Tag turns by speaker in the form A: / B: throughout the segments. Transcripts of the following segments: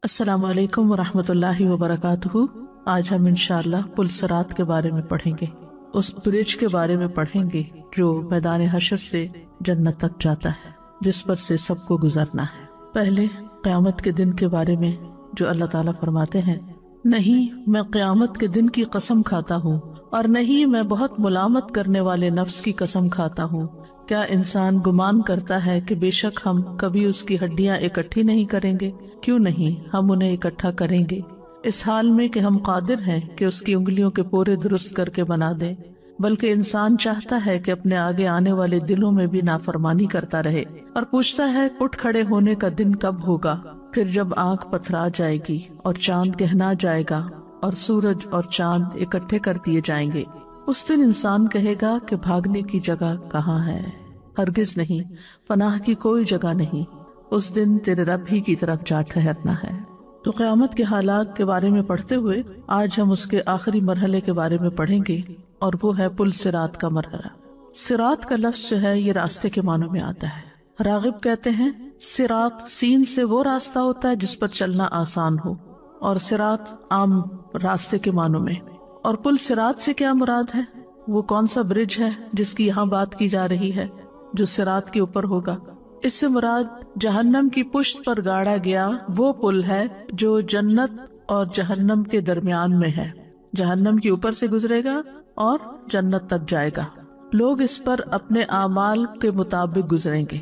A: السلام علیکم ورحمۃ اللہ وبرکاتہ۔ آج ہم انشاءاللہ پل صراط کے بارے میں پڑھیں گے، اس برج کے بارے میں پڑھیں گے جو میدان حشر سے جنت تک جاتا ہے، جس پر سے سب کو گزرنا ہے۔ پہلے قیامت کے دن کے بارے میں جو اللہ تعالیٰ فرماتے ہیں، نہیں میں قیامت کے دن کی قسم کھاتا ہوں، اور نہیں میں بہت ملامت کرنے والے نفس کی قسم کھاتا ہوں۔ کیا انسان گمان کرتا ہے کہ بے شک ہم کبھی اس کی ہڈیاں اکٹھی نہیں کریں گے؟ کیوں نہیں، ہم انہیں اکٹھا کریں گے، اس حال میں کہ ہم قادر ہیں کہ اس کی انگلیوں کے پورے درست کر کے بنا دیں۔ بلکہ انسان چاہتا ہے کہ اپنے آگے آنے والے دلوں میں بھی نافرمانی کرتا رہے، اور پوچھتا ہے اٹھ کھڑے ہونے کا دن کب ہوگا۔ پھر جب آنکھ پتھرا جائے گی اور چاند گہنا جائے گا اور سورج اور چاند اکٹھے کر دیے جائیں گے، اس دن انسان کہے گا کہ بھاگنے کی جگہ کہاں ہے؟ ہرگز نہیں، پناہ کی کوئی جگہ نہیں، اس دن تیرے رب ہی کی طرف جا ٹھہرنا ہے۔ تو قیامت کے حالات کے بارے میں پڑھتے ہوئے آج ہم اس کے آخری مرحلے کے بارے میں پڑھیں گے، اور وہ ہے پل صراط کا مرحلہ۔ صراط کا لفظ جو ہے یہ راستے کے معنوں میں آتا ہے۔ راغب کہتے ہیں صراط سین سے وہ راستہ ہوتا ہے جس پر چلنا آسان ہو، اور صراط عام راستے کے معنوں میں۔ اور پل صراط سے کیا مراد ہے؟ وہ کون سا برج ہے جس کی یہاں بات کی جا رہی ہے جو صراط کے اوپر ہوگا؟ اس سے مراد جہنم کی پشت پر گاڑا گیا وہ پل ہے جو جنت اور جہنم کے درمیان میں ہے۔ جہنم کے اوپر سے گزرے گا اور جنت تک جائے گا۔ لوگ اس پر اپنے اعمال کے مطابق گزریں گے۔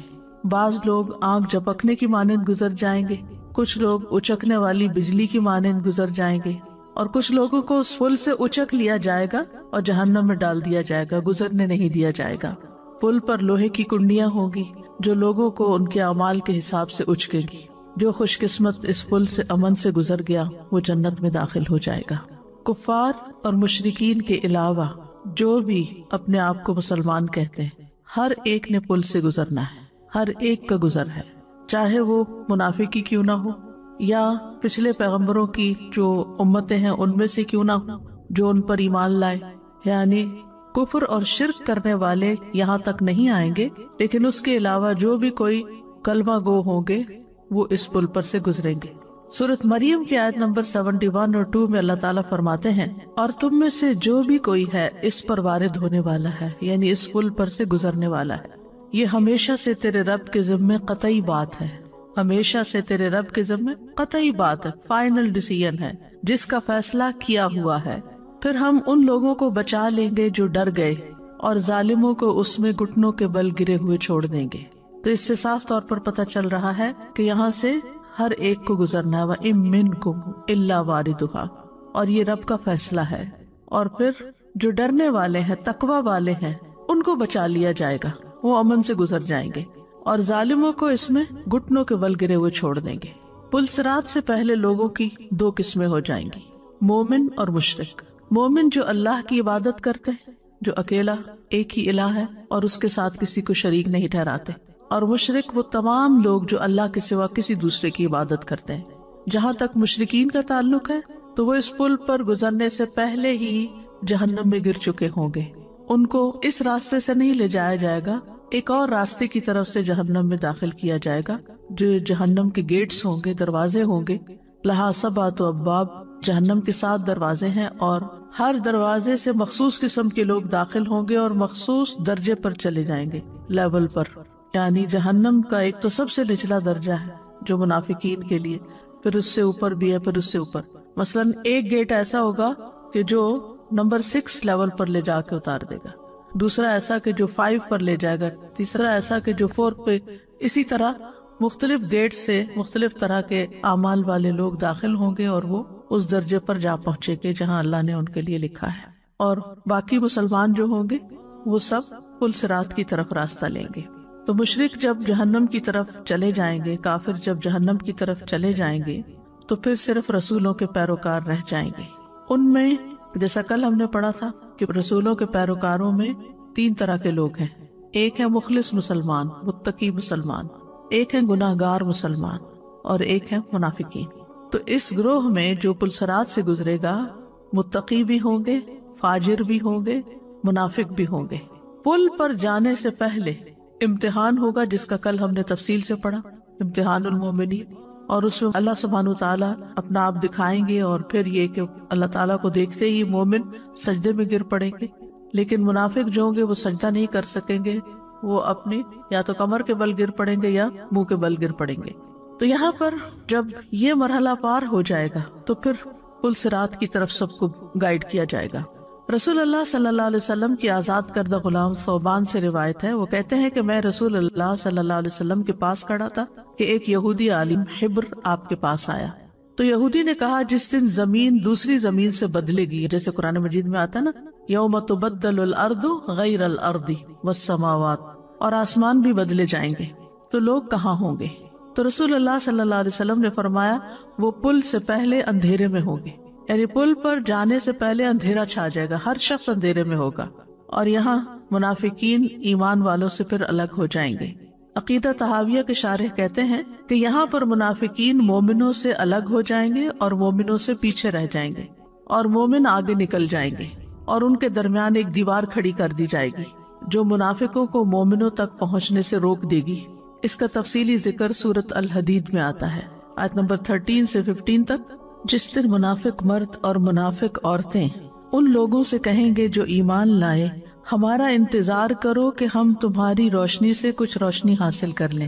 A: بعض لوگ آنکھ جھپکنے کی مانند گزر جائیں گے، کچھ لوگ اچکنے والی بجلی کی مانند گزر جائیں گے، اور کچھ لوگوں کو اس پل سے اچک لیا جائے گا اور جہنم میں ڈال دیا جائے گا، گزرنے نہیں دیا جائے گا۔ پل پر لوہے کی کنڈیاں ہوں گی جو لوگوں کو ان کے اعمال کے حساب سے اچکے گی۔ جو خوش قسمت اس پل سے امن سے گزر گیا وہ جنت میں داخل ہو جائے گا۔ کفار اور مشرکین کے علاوہ جو بھی اپنے آپ کو مسلمان کہتے ہیں، ہر ایک نے پل سے گزرنا ہے، ہر ایک کا گزر ہے، چاہے وہ منافقی کیوں نہ ہو، یا پچھلے پیغمبروں کی جو امتیں ہیں ان میں سے کیوں نہ ہو جو ان پر ایمان لائے۔ یعنی کفر اور شرک کرنے والے یہاں تک نہیں آئیں گے، لیکن اس کے علاوہ جو بھی کوئی کلمہ گو ہوں گے وہ اس پل پر سے گزریں گے۔ سورۃ مریم کی آیت نمبر 71 اور 2 میں اللہ تعالیٰ فرماتے ہیں، اور تم میں سے جو بھی کوئی ہے اس پر وارد ہونے والا ہے، یعنی اس پل پر سے گزرنے والا ہے، یہ ہمیشہ سے تیرے رب کے ذمے قطعی بات ہے، ہمیشہ سے تیرے رب کے ذمے قطعی بات ہے، فائنل ڈیسیژن ہے، جس کا فیصلہ کیا ہوا ہے۔ پھر ہم ان لوگوں کو بچا لیں گے جو ڈر گئے، اور ظالموں کو اس میں گھٹنوں کے بل گرے ہوئے چھوڑ دیں گے۔ تو اس سے صاف طور پر پتہ چل رہا ہے کہ یہاں سے ہر ایک کو گزرنا ہے، وَإِن مِّنكُمْ إِلَّا وَارِدُهَا، اور یہ رب کا فیصلہ ہے۔ اور پھر جو ڈرنے والے ہیں، تقوی والے ہیں، ان کو بچا لیا جائے گا، وہ امن سے گزر جائیں گے، اور ظالموں کو اس میں گھٹنوں کے بل گرے ہوئے چھوڑ دیں گے۔ پل صراط سے پہلے لوگوں کی دو قسمیں ہو جائیں گی، مومن اور مشرک۔ مومن جو اللہ کی عبادت کرتے ہیں، جو اکیلا ایک ہی الہ ہے اور اس کے ساتھ کسی کو شریک نہیں ٹھہراتے، اور مشرک وہ تمام لوگ جو اللہ کے سوا کسی دوسرے کی عبادت کرتے ہیں۔ جہاں تک مشرکین کا تعلق ہے تو وہ اس پل پر گزرنے سے پہلے ہی جہنم میں گر چکے ہوں گے، ان کو اس راستے سے نہیں لے جایا جائے گا، ایک اور راستے کی طرف سے جہنم میں داخل کیا جائے گا، جو جہنم کے گیٹس ہوں گے، دروازے ہوں گے۔ لہا سبعۃ ابواب، جہنم کے 7 دروازے ہیں، اور ہر دروازے سے مخصوص قسم کے لوگ داخل ہوں گے اور مخصوص درجے پر چلے جائیں گے، لیول پر۔ یعنی جہنم کا ایک تو سب سے نچلا درجہ ہے جو منافقین کے لیے، پھر اس سے اوپر بھی ہے، پھر اس سے اوپر۔ مثلا ایک گیٹ ایسا ہوگا کہ جو نمبر 6 لیول پر لے جا کے اتار دے گا، دوسرا ایسا کہ جو 5 پر لے جائے گا، تیسرا ایسا کہ جو 4 پہ، اسی طرح مختلف گیٹ سے مختلف طرح کے اعمال والے لوگ داخل ہوں گے، اور وہ اس درجے پر جا پہنچے گے جہاں اللہ نے ان کے لیے لکھا ہے۔ اور باقی مسلمان جو ہوں گے وہ سب پل صراط کی طرف راستہ لیں گے۔ تو مشرک جب جہنم کی طرف چلے جائیں گے، کافر جب جہنم کی طرف چلے جائیں گے، تو پھر صرف رسولوں کے پیروکار رہ جائیں گے۔ ان میں جیسا کل ہم نے پڑھا تھا کہ رسولوں کے پیروکاروں میں 3 طرح کے لوگ ہیں، ایک ہے مخلص مسلمان، متقی مسلمان، ایک ہے گناہگار مسلمان، اور ایک ہے منافقین۔ تو اس گروہ میں جو پل صراط سے گزرے گا، متقی بھی ہوں گے، فاجر بھی ہوں گے، منافق بھی ہوں گے۔ پل پر جانے سے پہلے امتحان ہوگا، جس کا کل ہم نے تفصیل سے پڑھا، امتحان المومنین۔ اور اس میں اللہ سبحانہ تعالیٰ اپنا آپ دکھائیں گے، اور پھر یہ کہ اللہ تعالیٰ کو دیکھتے ہی مومن سجدے میں گر پڑیں گے. لیکن منافق جو ہوں گے وہ سجدہ نہیں کر سکیں گے، وہ اپنی یا تو کمر کے بل گر پڑیں گے یا منہ کے بل گر پڑیں گے. تو یہاں پر جب یہ مرحلہ پار ہو جائے گا تو پھر پل صراط کی طرف سب کو گائیڈ کیا جائے گا. رسول اللہ صلی اللہ علیہ وسلم کی آزاد کردہ غلام ثوبان سے روایت ہے، وہ کہتے ہیں کہ میں رسول اللہ صلی اللہ علیہ وسلم کے پاس کھڑا تھا کہ ایک یہودی عالم حبر آپ کے پاس آیا. تو یہودی نے کہا جس دن زمین دوسری زمین سے بدلے گی، جیسے قرآن مجید میں آتا نا یوم تبدل الارض غیر الارض والسماوات، اور آسمان بھی بدلے جائیں گے تو لوگ کہاں ہوں گے؟ تو رسول اللہ صلی اللہ علیہ وسلم نے فرمایا وہ پل سے پہلے اندھیرے میں ہوں گے، یعنی پل پر جانے سے پہلے اندھیرا چھا جائے گا، ہر شخص اندھیرے میں ہوگا. اور یہاں منافقین ایمان والوں سے پھر الگ ہو جائیں گے. عقیدہ طحاویہ کے شارح کہتے ہیں کہ یہاں پر منافقین مومنوں سے الگ ہو جائیں گے اور مومنوں سے پیچھے رہ جائیں گے، اور مومن آگے نکل جائیں گے، اور ان کے درمیان ایک دیوار کھڑی کر دی جائے گی جو منافقوں کو مومنوں تک پہنچنے سے روک دے گی. اس کا تفصیلی ذکر سورۃ الحدید میں آتا ہے، آیت نمبر 13 سے 15 تک. جس دن منافق مرد اور منافق عورتیں ان لوگوں سے کہیں گے جو ایمان لائے، ہمارا انتظار کرو کہ ہم تمہاری روشنی سے کچھ روشنی حاصل کر لیں.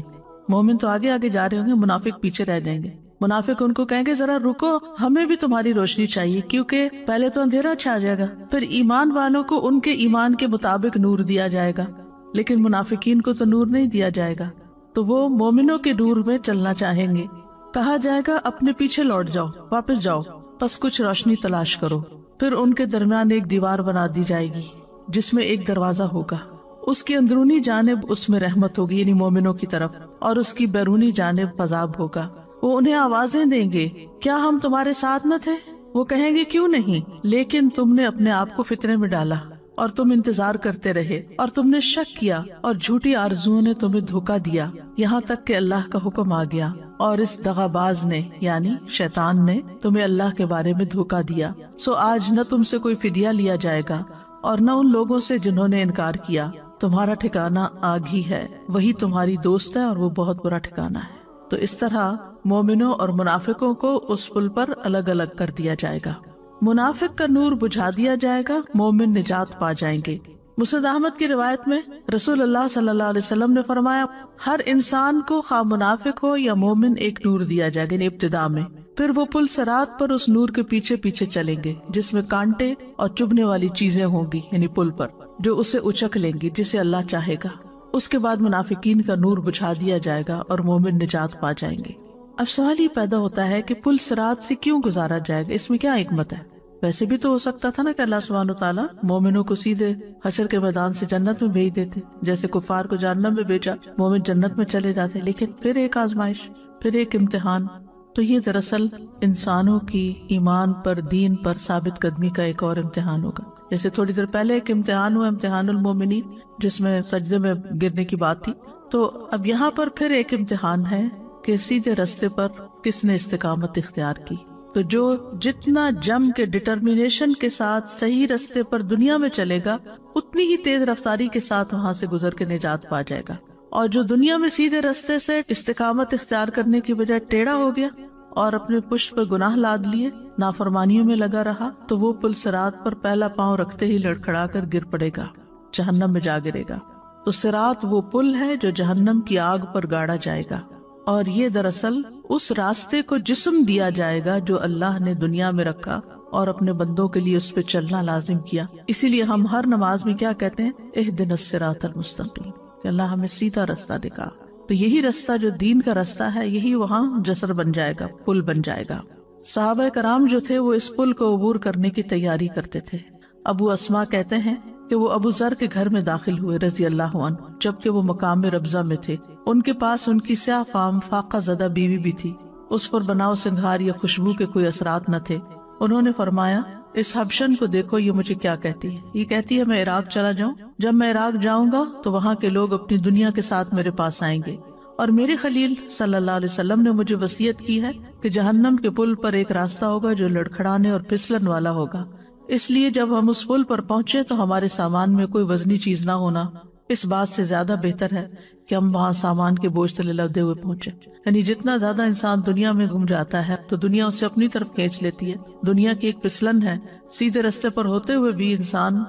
A: مومن تو آگے آگے جا رہے ہوں گے، منافق پیچھے رہ جائیں گے. منافق ان کو کہیں گے ذرا رکو، ہمیں بھی تمہاری روشنی چاہیے، کیونکہ پہلے تو اندھیرا چھا جائے گا، پھر ایمان والوں کو ان کے ایمان کے مطابق نور دیا جائے گا، لیکن منافقین کو تو نور نہیں دیا جائے گا. تو وہ مومنوں کے نور میں چلنا چاہیں گے. کہا جائے گا اپنے پیچھے لوٹ جاؤ، واپس جاؤ، پس کچھ روشنی تلاش کرو. پھر ان کے درمیان ایک دیوار بنا دی جائے گی جس میں ایک دروازہ ہوگا، اس کی اندرونی جانب اس میں رحمت ہوگی یعنی مومنوں کی طرف، اور اس کی بیرونی جانب عذاب ہوگا. وہ انہیں آوازیں دیں گے کیا ہم تمہارے ساتھ نہ تھے؟ وہ کہیں گے کیوں نہیں، لیکن تم نے اپنے آپ کو فتنے میں ڈالا اور تم انتظار کرتے رہے اور تم نے شک کیا اور جھوٹی آرزوؤں نے تمہیں دھوکا دیا، یہاں تک کہ اللہ کا حکم آ گیا اور اس دغاباز نے یعنی شیطان نے تمہیں اللہ کے بارے میں دھوکا دیا. سو آج نہ تم سے کوئی فدیہ لیا جائے گا اور نہ ان لوگوں سے جنہوں نے انکار کیا. تمہارا ٹھکانہ آگ ہی ہے، وہی تمہاری دوست ہے اور وہ بہت برا ٹھکانہ ہے. تو اس طرح مومنوں اور منافقوں کو اس پل پر الگ الگ کر دیا جائے گا. منافق کا نور بجھا دیا جائے گا، مومن نجات پا جائیں گے. مسند احمد کی روایت میں رسول اللہ صلی اللہ علیہ وسلم نے فرمایا ہر انسان کو خواہ منافق ہو یا مومن ایک نور دیا جائے گا ابتدا میں، پھر وہ پل صراط پر اس نور کے پیچھے پیچھے چلیں گے جس میں کانٹے اور چبھنے والی چیزیں ہوں گی یعنی پل پر، جو اسے اچک لیں گی جسے اللہ چاہے گا. اس کے بعد منافقین کا نور بجھا دیا جائے گا اور مومن نجات پا جائیں گے. اب سوال یہ پیدا ہوتا ہے کہ پل صراط سے کیوں گزارا جائے گا، اس میں کیا حکمت ہے؟ ویسے بھی تو ہو سکتا تھا نا کہ اللہ سبحانہ تعالیٰ مومنوں کو سیدھے حشر کے میدان سے جنت میں بھیج دیتے، جیسے کفار کو جہنم میں بھیجا، مومن جنت میں چلے جاتے. لیکن پھر ایک آزمائش، پھر ایک امتحان. تو یہ دراصل انسانوں کی ایمان پر، دین پر ثابت قدمی کا ایک اور امتحان ہوگا. جیسے تھوڑی دیر پہلے ایک امتحان ہوا امتحان المومنین جس میں سجدے میں گرنے کی بات تھی، تو اب یہاں پر پھر ایک امتحان ہے کہ سیدھے راستے پر کس نے استقامت اختیار کی. تو جو جتنا جم کے ڈٹرمینیشن کے ساتھ صحیح راستے پر دنیا میں چلے گا، اتنی ہی تیز رفتاری کے ساتھ وہاں سے گزر کے نجات پا جائے گا. اور جو دنیا میں سیدھے راستے سے استقامت اختیار کرنے کی بجائے ٹیڑھا ہو گیا اور اپنے پشت پر گناہ لاد لیے، نافرمانیوں میں لگا رہا، تو وہ پل صراط پر پہلا پاؤں رکھتے ہی لڑکھڑا کر گر پڑے گا، جہنم میں جا گرے گا. تو صراط وہ پل ہے جو جہنم کی آگ پر گاڑا جائے گا، اور یہ دراصل اس راستے کو جسم دیا جائے گا جو اللہ نے دنیا میں رکھا اور اپنے بندوں کے لیے اس پہ چلنا لازم کیا. اسی لیے ہم ہر نماز میں کیا کہتے ہیں؟ اہدنا الصراط المستقیم، کہ اللہ ہمیں سیدھا راستہ دکھا. تو یہی راستہ جو دین کا راستہ ہے، یہی وہاں جسر بن جائے گا، پل بن جائے گا. صحابہ کرام جو تھے وہ اس پل کو عبور کرنے کی تیاری کرتے تھے. ابو اسما کہتے ہیں کہ وہ ابو ذر کے گھر میں داخل ہوئے رضی اللہ عنہ، جبکہ وہ مقام ربضہ میں تھے. ان کے پاس ان کی سیاہ فام فاقہ زدہ بیوی بھی تھی، اس پر بناؤ سنگھار یا خوشبو کے کوئی اثرات نہ تھے. انہوں نے فرمایا اس حبشن کو دیکھو، یہ مجھے کیا کہتی ہے؟ یہ کہتی ہے میں عراق چلا جاؤں. جب میں عراق جاؤں گا تو وہاں کے لوگ اپنی دنیا کے ساتھ میرے پاس آئیں گے، اور میرے خلیل صلی اللہ علیہ وسلم نے مجھے وصیت کی ہے کہ جہنم کے پل پر ایک راستہ ہوگا جو لڑکھڑانے اور پھسلن والا ہوگا. اس لیے جب ہم اس پل پر پہنچے تو ہمارے سامان میں کوئی وزنی چیز نہ ہونا، اس بات سے زیادہ بہتر ہے کہ ہم وہاں سامان کے بوجھ تلے لدے ہوئے پہنچے. یعنی جتنا زیادہ انسان دنیا میں گم جاتا ہے تو دنیا اسے اپنی طرف کھینچ لیتی ہے. دنیا کی ایک پھسلن ہے. سیدھے راستے پر ہوتے ہوئے بھی انسان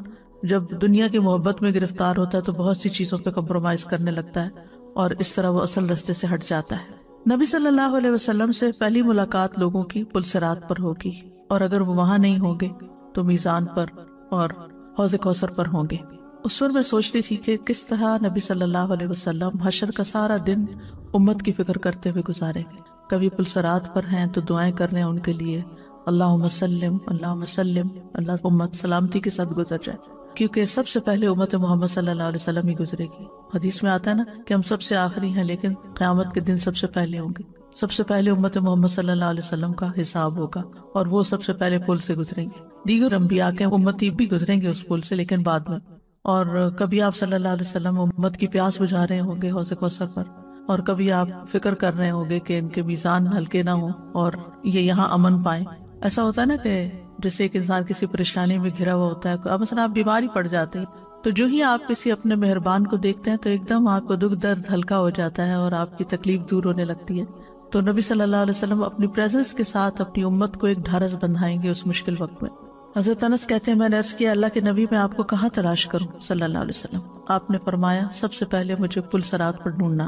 A: جب دنیا کی محبت میں گرفتار ہوتا ہے تو بہت سی چیزوں پہ کمپرومائز کرنے لگتا ہے اور اس طرح وہ اصل راستے سے ہٹ جاتا ہے. نبی صلی اللہ علیہ وسلم سے پہلی ملاقات لوگوں کی پل صراط پر ہوگی، اور اگر وہ وہاں نہیں ہوں گے تو میزان پر اور حوض کوثر پر ہوں گے. اس وقت میں سوچتی تھی کہ کس طرح نبی صلی اللہ علیہ وسلم حشر کا سارا دن امت کی فکر کرتے ہوئے گزاریں گے. کبھی پل صراط پر ہیں تو دعائیں کر رہے ہیں ان کے لیے، اللہم سلم اللہم سلم، اللہ امت سلامتی کے ساتھ گزر جائے، کیونکہ سب سے پہلے امت محمد صلی اللہ علیہ وسلم ہی گزرے گی. حدیث میں آتا ہے نا کہ ہم سب سے آخری ہیں لیکن قیامت کے دن سب سے پہلے ہوں گے. سب سے پہلے امت محمد صلی اللہ علیہ وسلم کا حساب ہوگا اور وہ سب سے پہلے پل سے گزریں گے. دیگر انبیاء کے امتی بھی گزریں گے اس پل سے لیکن بعد میں. اور کبھی آپ صلی اللہ علیہ وسلم امت کی پیاس بجھا رہے ہوں گے حوض کوثر پر، اور کبھی آپ فکر کر رہے ہوں گے کہ ان کے میزان ہلکے نہ ہوں اور یہ یہاں امن پائیں. ایسا ہوتا ہے نا کہ جیسے ایک انسان کسی پریشانی میں گھرا ہوا ہوتا ہے، اب مثلا آپ بیماری پڑ جاتے ہیں تو جو ہی آپ کسی اپنے مہربان کو دیکھتے ہیں تو ایک دم آپ کو دکھ درد ہلکا ہو جاتا ہے اور آپ کی تکلیف دور ہونے لگتی ہے. تو نبی صلی اللہ علیہ وسلم اپنی پریزنس کے ساتھ اپنی امت کو ایک ڈھارس بندھائیں گے اس مشکل وقت میں. حضرت انس کہتے ہیں میں نے عرض کیا اللہ کے نبی میں آپ کو کہاں تلاش کروں صلی اللہ علیہ وسلم. آپ نے فرمایا سب سے پہلے مجھے پل صراط پر ڈھونڈنا.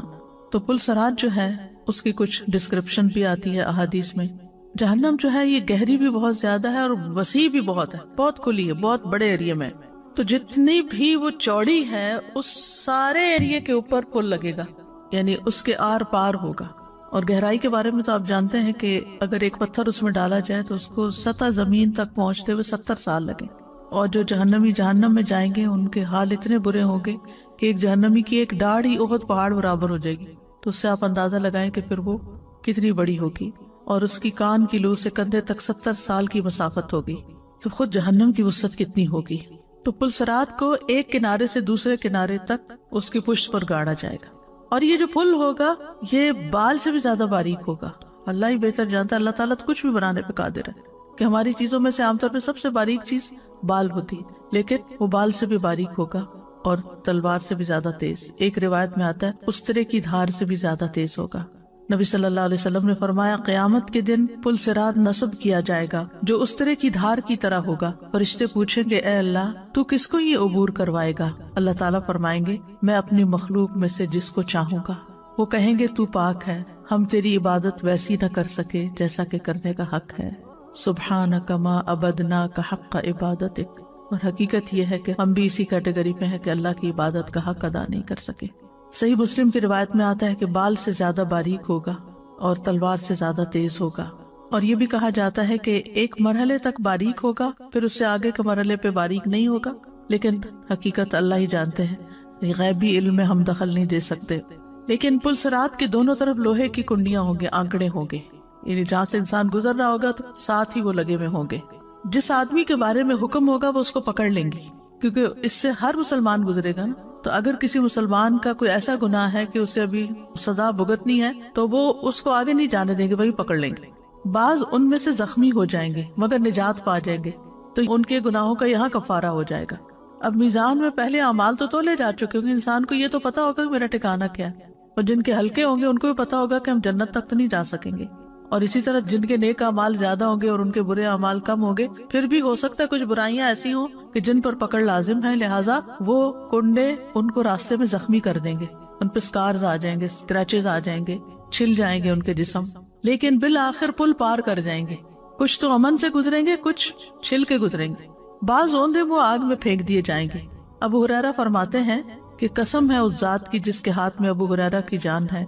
A: تو پل صراط جو ہے اس کی کچھ ڈسکرپشن بھی آتی ہے احادیث میں. جہنم جو ہے یہ گہری بھی بہت زیادہ ہے اور وسیع بھی بہت ہے، بہت کھلی ہے، بہت بڑے ایریا میں. تو جتنی بھی وہ چوڑی ہے اس سارے ایریا کے اوپر پل لگے گا، یعنی اس کے آر پار ہوگا. اور گہرائی کے بارے میں تو آپ جانتے ہیں کہ اگر ایک پتھر اس میں ڈالا جائے تو اس کو سطح زمین تک پہنچتے ہوئے 70 سال لگے. اور جو جہنمی جہنم میں جائیں گے ان کے حال اتنے برے ہوں گے کہ ایک جہنمی کی ایک ڈاڑھ ہی احد پہاڑ برابر ہو جائے گی. تو اس سے آپ اندازہ لگائیں کہ پھر وہ کتنی بڑی ہوگی. اور اس کی کان کی لو سے کندھے تک 70 سال کی مسافت ہوگی. تو خود جہنم کی وسعت کتنی ہوگی. تو پل صراط کو ایک کنارے سے دوسرے کنارے تک اس کی پشت پر گاڑا جائے گا. اور یہ جو پل ہوگا یہ بال سے بھی زیادہ باریک ہوگا. اللہ ہی بہتر جانتا ہے، اللہ تعالیٰ تو کچھ بھی بنانے پہ قادر ہے کہ ہماری چیزوں میں سے عام طور پہ سب سے باریک چیز بال ہوتی، لیکن وہ بال سے بھی باریک ہوگا اور تلوار سے بھی زیادہ تیز. ایک روایت میں آتا ہے استرے کی دھار سے بھی زیادہ تیز ہوگا. نبی صلی اللہ علیہ وسلم نے فرمایا قیامت کے دن پل صراط نصب کیا جائے گا جو استرے کی دھار کی طرح ہوگا. فرشتے پوچھیں گے اے اللہ تو کس کو یہ عبور کروائے گا؟ اللہ تعالیٰ فرمائیں گے میں اپنی مخلوق میں سے جس کو چاہوں گا. وہ کہیں گے تو پاک ہے، ہم تیری عبادت ویسی نہ کر سکے جیسا کہ کرنے کا حق ہے. سبحانک ما عبدناک حق عبادتک. اور حقیقت یہ ہے کہ ہم بھی اسی کیٹیگری میں ہیں کہ اللہ کی عبادت کا حق ادا نہیں کر سکے. صحیح مسلم کی روایت میں آتا ہے کہ بال سے زیادہ باریک ہوگا اور تلوار سے زیادہ تیز ہوگا. اور یہ بھی کہا جاتا ہے کہ ایک مرحلے تک باریک ہوگا پھر اس سے آگے کے مرحلے پہ باریک نہیں ہوگا، لیکن حقیقت اللہ ہی جانتے ہیں، غیبی علم میں ہم دخل نہیں دے سکتے. لیکن پل صراط کے دونوں طرف لوہے کی کنڈیاں ہوں گے، آنکڑے ہوں گے، یعنی جہاں سے انسان گزر رہا ہوگا تو ساتھ ہی وہ لگے ہوئے ہوں گے. جس آدمی کے بارے میں حکم ہوگا وہ اس کو پکڑ لیں گے، کیونکہ اس سے ہر مسلمان گزرے گا نا. تو اگر کسی مسلمان کا کوئی ایسا گناہ ہے کہ اسے ابھی سزا بھگتنی ہے تو وہ اس کو آگے نہیں جانے دیں گے، وہی پکڑ لیں گے. بعض ان میں سے زخمی ہو جائیں گے مگر نجات پا جائیں گے تو ان کے گناہوں کا یہاں کفارہ ہو جائے گا. اب میزان میں پہلے اعمال تو تولے جا چکے ہوں گے، انسان کو یہ تو پتا ہوگا کہ میرا ٹھکانہ کیا ہے، اور جن کے ہلکے ہوں گے ان کو بھی پتا ہوگا کہ ہم جنت تک تو نہیں جا سکیں گے. اور اسی طرح جن کے نیک اعمال زیادہ ہوں گے اور ان کے برے اعمال کم ہوں گے، پھر بھی ہو سکتا ہے کچھ برائیاں ایسی ہوں کہ جن پر پکڑ لازم ہے، لہٰذا وہ کنڈے ان کو راستے میں زخمی کر دیں گے، ان پہ سکارز آ جائیں گے، اسکریچز آ جائیں گے، چھل جائیں گے ان کے جسم، لیکن بالآخر پل پار کر جائیں گے. کچھ تو امن سے گزریں گے، کچھ چھل کے گزریں گے، بعض اوندے وہ آگ میں پھینک دیے جائیں گے. ابو ہریرہ فرماتے ہیں کہ قسم ہے اس ذات کی جس کے ہاتھ میں ابو ہریرہ کی جان ہے،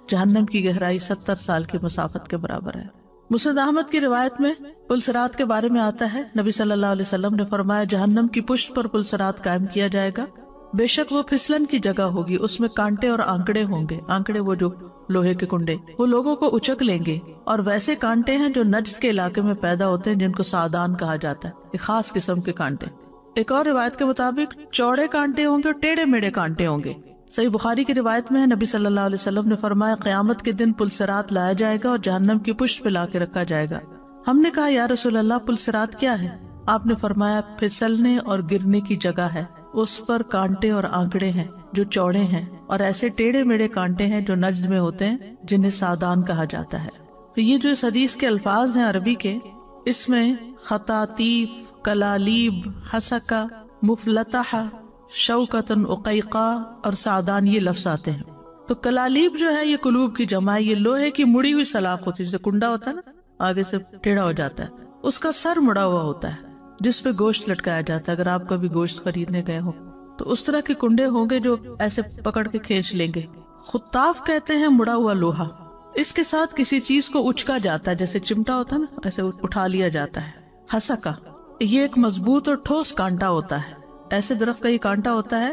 A: جہنم کی گہرائی 70 سال کی مسافت کے برابر ہے. مسند احمد کی روایت میں پل صراط کے بارے میں آتا ہے نبی صلی اللہ علیہ وسلم نے فرمایا جہنم کی پشت پر پل صراط قائم کیا جائے گا، بے شک وہ پھسلن کی جگہ ہوگی، اس میں کانٹے اور آنکڑے ہوں گے. آنکڑے وہ جو لوہے کے کنڈے، وہ لوگوں کو اچک لیں گے، اور ویسے کانٹے ہیں جو نجد کے علاقے میں پیدا ہوتے ہیں جن کو سعدان کہا جاتا ہے، ایک خاص قسم کے کانٹے. ایک اور روایت کے مطابق چوڑے کانٹے ہوں گے اور ٹیڑے میڑے کانٹے ہوں گے. صحیح بخاری کی روایت میں ہے نبی صلی اللہ علیہ وسلم نے فرمایا قیامت کے دن پل صراط لایا جائے گا اور جہنم کی پشت پہ لا کے رکھا جائے گا. ہم نے کہا یا رسول اللہ پل صراط کیا ہے؟ آپ نے فرمایا پھسلنے اور گرنے کی جگہ ہے. اس پر کانٹے اور آنکڑے ہیں جو چوڑے ہیں، اور ایسے ٹیڑھے میڑے کانٹے ہیں جو نجد میں ہوتے ہیں جنہیں سادان کہا جاتا ہے۔ تو یہ جو اس حدیث کے الفاظ ہیں عربی کے، اس میں خطاطیف، کلالیب، حسکہ، مفلطح، شوکتن، عقیقہ اور سادان یہ لفظ آتے ہیں۔ تو کلالیب جو ہے یہ قلوب کی جمع ہے، یہ لوہے کی مڑی ہوئی سلاخ ہوتی ہے، جیسے کنڈا ہوتا ہے نا، آگے سے ٹیڑھا ہو جاتا ہے، اس کا سر مڑا ہوا ہوتا ہے جس پہ گوشت لٹکایا جاتا ہے۔ اگر آپ کبھی گوشت خریدنے گئے ہو تو اس طرح کے کنڈے ہوں گے جو ایسے پکڑ کے کھینچ لیں گے۔ خطاف کہتے ہیں مڑا ہوا لوہا، اس کے ساتھ کسی چیز کو اچکا جاتا ہے، جیسے چمٹا ہوتا ہے نا، ایسے اٹھا لیا جاتا ہے۔ حسکہ یہ ایک مضبوط اور ٹھوس کانٹا ہوتا ہے، ایسے درخت کا یہ کانٹا ہوتا ہے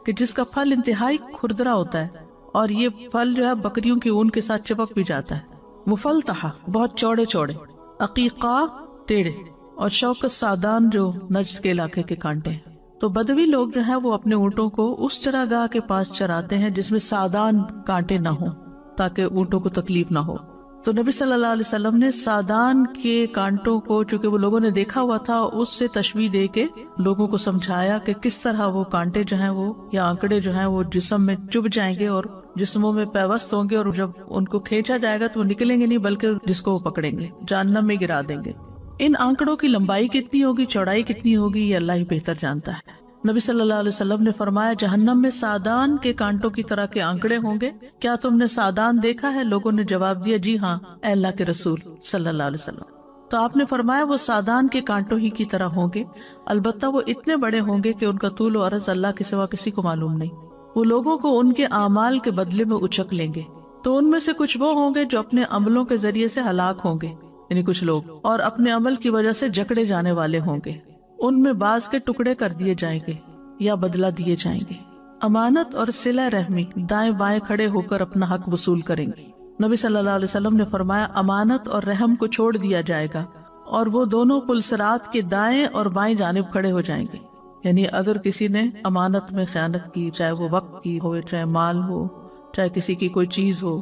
A: کہ جس کا پھل انتہائی کھردرا ہوتا ہے، اور یہ پھل جو ہے بکریوں کی اون کے ساتھ چپک بھی جاتا ہے۔ مفلطح بہت چوڑے چوڑے، عقیقہ ٹیڑھے، اور شوکت سادان جو نجد کے علاقے کے کانٹے ہیں۔ تو بدوی لوگ جو ہیں وہ اپنے اونٹوں کو اس چراگاہ کے پاس چراتے ہیں جس میں سادان کانٹے نہ ہوں تاکہ اونٹوں کو تکلیف نہ ہو۔ تو نبی صلی اللہ علیہ وسلم نے سادان کے کانٹوں کو، چونکہ وہ لوگوں نے دیکھا ہوا تھا، اس سے تشبیہ دے کے لوگوں کو سمجھایا کہ کس طرح وہ کانٹے جو ہیں وہ یا آنکڑے جو ہیں وہ جسم میں چبھ جائیں گے اور جسموں میں پیوست ہوں گے، اور جب ان کو کھینچا جائے گا تو وہ نکلیں گے نہیں بلکہ جس کو وہ پکڑیں گے جہنم میں گرا دیں گے۔ ان آنکڑوں کی لمبائی کتنی ہوگی، چوڑائی کتنی ہوگی، یہ اللہ ہی بہتر جانتا ہے۔ نبی صلی اللہ علیہ وسلم نے فرمایا جہنم میں سادان کے کانٹوں کی طرح کے آنکڑے ہوں گے، کیا تم نے سادان دیکھا ہے؟ لوگوں نے جواب دیا جی ہاں اے اللہ کے رسول صلی اللہ علیہ وسلم۔ تو آپ نے فرمایا وہ سادان کے کانٹوں ہی کی طرح ہوں گے، البتہ وہ اتنے بڑے ہوں گے کہ ان کا طول و عرض اللہ کے سوا کسی کو معلوم نہیں۔ وہ لوگوں کو ان کے اعمال کے بدلے میں اچک لیں گے، تو ان میں سے کچھ وہ ہوں گے جو اپنے عملوں کے ذریعے سے ہلاک ہوں گے، یعنی کچھ لوگ، اور اپنے عمل کی وجہ سے جکڑے جانے والے ہوں گے، ان میں بعض کے ٹکڑے کر دیے جائیں گے یا بدلہ دیے جائیں گے۔ امانت اور صلہ رحمی دائیں بائیں کھڑے ہو کر اپنا حق وصول کریں گے۔ نبی صلی اللہ علیہ وسلم نے فرمایا امانت اور رحم کو چھوڑ دیا جائے گا، اور وہ دونوں پل صراط کے دائیں اور بائیں جانب کھڑے ہو جائیں گے۔ یعنی اگر کسی نے امانت میں خیانت کی، چاہے وہ وقت کی ہو، چاہے مال ہو، چاہے کسی کی کوئی چیز ہو،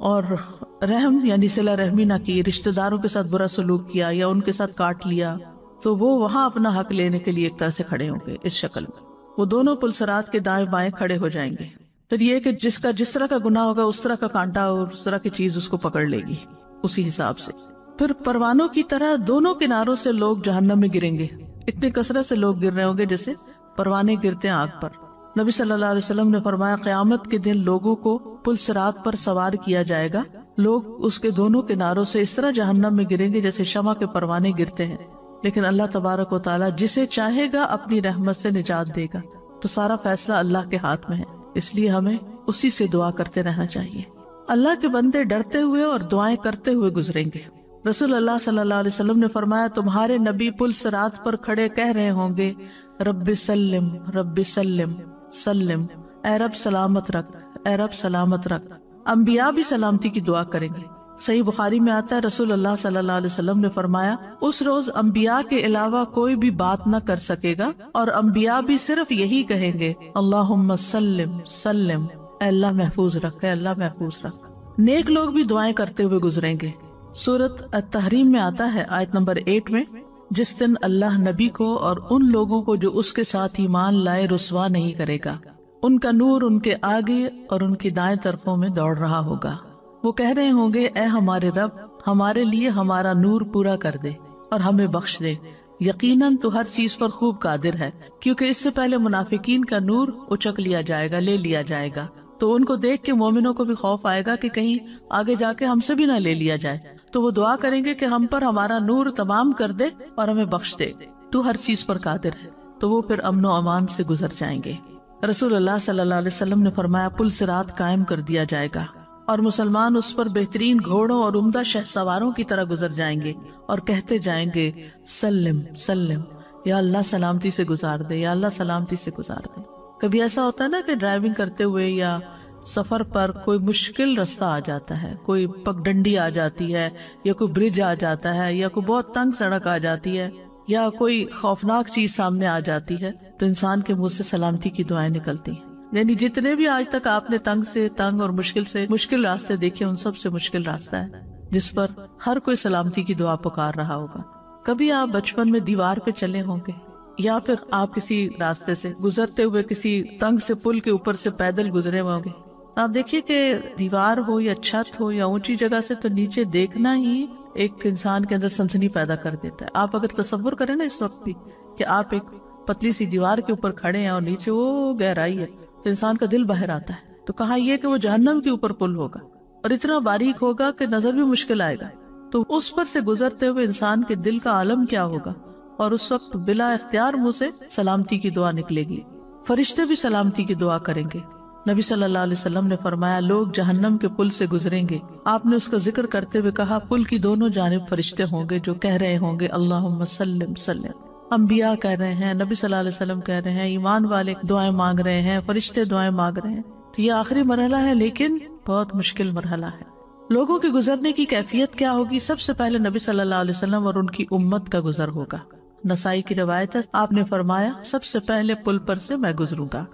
A: اور رحم یعنی صلہ رحمی نہ کی، رشتہ داروں کے ساتھ برا سلوک کیا یا ان کے ساتھ کاٹ لیا، تو وہ وہاں اپنا حق لینے کے لیے ایک طرح سے کھڑے ہوں گے۔ اس شکل میں وہ دونوں پلسرات کے دائیں بائیں کھڑے ہو جائیں گے۔ پھر یہ کہ جس کا جس طرح کا گناہ ہوگا اس طرح کا کانٹا اور اس طرح کی چیز اس کو پکڑ لے گی اسی حساب سے۔ پھر پروانوں کی طرح دونوں کناروں سے لوگ جہنم میں گریں گے، اتنی کثرت سے لوگ گر رہے ہوں گے جیسے پروانے گرتے ہیں آگ پر۔ نبی صلی اللہ علیہ وسلم نے فرمایا قیامت کے دن لوگوں کو پل صراط پر سوار کیا جائے گا، لوگ اس کے دونوں کناروں سے اس طرح جہنم میں گریں گے جیسے شمع کے پروانے گرتے ہیں، لیکن اللہ تبارک و تعالیٰ جسے چاہے گا اپنی رحمت سے نجات دے گا۔ تو سارا فیصلہ اللہ کے ہاتھ میں ہے، اس لیے ہمیں اسی سے دعا کرتے رہنا چاہیے۔ اللہ کے بندے ڈرتے ہوئے اور دعائیں کرتے ہوئے گزریں گے۔ رسول اللہ صلی اللہ علیہ وسلم نے فرمایا تمہارے نبی پل صراط پر کھڑے کہہ رہے ہوں گے رب سلم رب سلم سلم، اے رب سلامت رکھ، اے رب سلامت رکھ۔ انبیاء بھی سلامتی کی دعا کریں گے۔ صحیح بخاری میں آتا ہے رسول اللہ صلی اللہ علیہ وسلم نے فرمایا اس روز انبیاء کے علاوہ کوئی بھی بات نہ کر سکے گا، اور انبیاء بھی صرف یہی کہیں گے اللہم سلم سلم، اے اللہ محفوظ رکھ، اے اللہ محفوظ رکھ۔ نیک لوگ بھی دعائیں کرتے ہوئے گزریں گے۔ سورۃ التحریم میں آتا ہے آیت نمبر 8 میں جس دن اللہ نبی کو اور ان لوگوں کو جو اس کے ساتھ ایمان لائے رسوا نہیں کرے گا، ان کا نور ان کے آگے اور ان کی دائیں طرفوں میں دوڑ رہا ہوگا۔ وہ کہہ رہے ہوں گے اے ہمارے رب ہمارے لیے ہمارا نور پورا کر دے اور ہمیں بخش دے، یقیناً تو ہر چیز پر خوب قادر ہے۔ کیونکہ اس سے پہلے منافقین کا نور اچک لیا جائے گا، لے لیا جائے گا، تو ان کو دیکھ کے مومنوں کو بھی خوف آئے گا کہ کہیں آگے جا کے ہم سے بھی نہ لے لیا جائے، تو وہ دعا کریں گے کہ ہم پر ہمارا نور تمام کر دے اور ہمیں بخش دے، تو ہر چیز پر قادر ہے۔ تو وہ پھر امن و امان سے گزر جائیں گے۔ رسول اللہ صلی اللہ علیہ وسلم نے فرمایا پل صراط قائم کر دیا جائے گا اور مسلمان اس پر بہترین گھوڑوں اور عمدہ شہ سواروں کی طرح گزر جائیں گے اور کہتے جائیں گے سلم سلم، یا اللہ سلامتی سے گزار دے، یا اللہ سلامتی سے گزار دے۔ کبھی ایسا ہوتا ہے نا کہ ڈرائیونگ کرتے ہوئے یا سفر پر کوئی مشکل رستہ آ جاتا ہے، کوئی پگڈنڈی آ جاتی ہے، یا کوئی برج آ جاتا ہے، یا کوئی بہت تنگ سڑک آ جاتی ہے، یا کوئی خوفناک چیز سامنے آ جاتی ہے، تو انسان کے منہ سے سلامتی کی دعائیں نکلتی ہیں۔ یعنی جتنے بھی آج تک آپ نے تنگ سے تنگ اور مشکل راستے دیکھے، ان سب سے مشکل راستہ ہے جس پر ہر کوئی سلامتی کی دعا پکار رہا ہوگا۔ کبھی آپ بچپن میں دیوار پہ چلے ہوں گے، یا پھر آپ کسی راستے سے گزرتے ہوئے کسی تنگ سے پل کے اوپر سے پیدل گزرے ہوں گے، آپ دیکھیے کہ دیوار ہو یا چھت ہو یا اونچی جگہ سے تو نیچے دیکھنا ہی ایک انسان کے اندر سنسنی پیدا کر دیتا ہے. آپ اگر تصور کریں نا اس وقت بھی کہ آپ ایک پتلی سی دیوار کے اوپر کھڑے ہیں اور نیچے وہ گہرائی ہے، تو انسان کا دل باہر آتا ہے. تو کہا یہ کہ وہ جہنم کے اوپر پل ہوگا اور اتنا باریک ہوگا کہ نظر بھی مشکل آئے گا. تو اس پر سے گزرتے ہوئے انسان کے دل کا عالم کیا ہوگا، اور اس وقت بلا اختیار منہ سے سلامتی کی دعا نکلے گی. فرشتے بھی سلامتی کی دعا کریں گے. نبی صلی اللہ علیہ وسلم نے فرمایا لوگ جہنم کے پل سے گزریں گے. آپ نے اس کا ذکر کرتے ہوئے کہا پل کی دونوں جانب فرشتے ہوں گے جو کہہ رہے ہوں گے اللہم سلم سلم. انبیاء کہہ رہے ہیں، نبی صلی اللہ علیہ وسلم کہہ رہے ہیں، ایمان والے دعائیں مانگ رہے ہیں، فرشتے دعائیں مانگ رہے ہیں. تو یہ آخری مرحلہ ہے، لیکن بہت مشکل مرحلہ ہے. لوگوں کے گزرنے کی کیفیت کیا ہوگی؟ سب سے پہلے نبی صلی اللہ علیہ وسلم اور ان کی امت کا گزر ہوگا. نسائی کی روایت ہے، آپ نے فرمایا سب سے پہلے پل پر سے میں گزروں گا.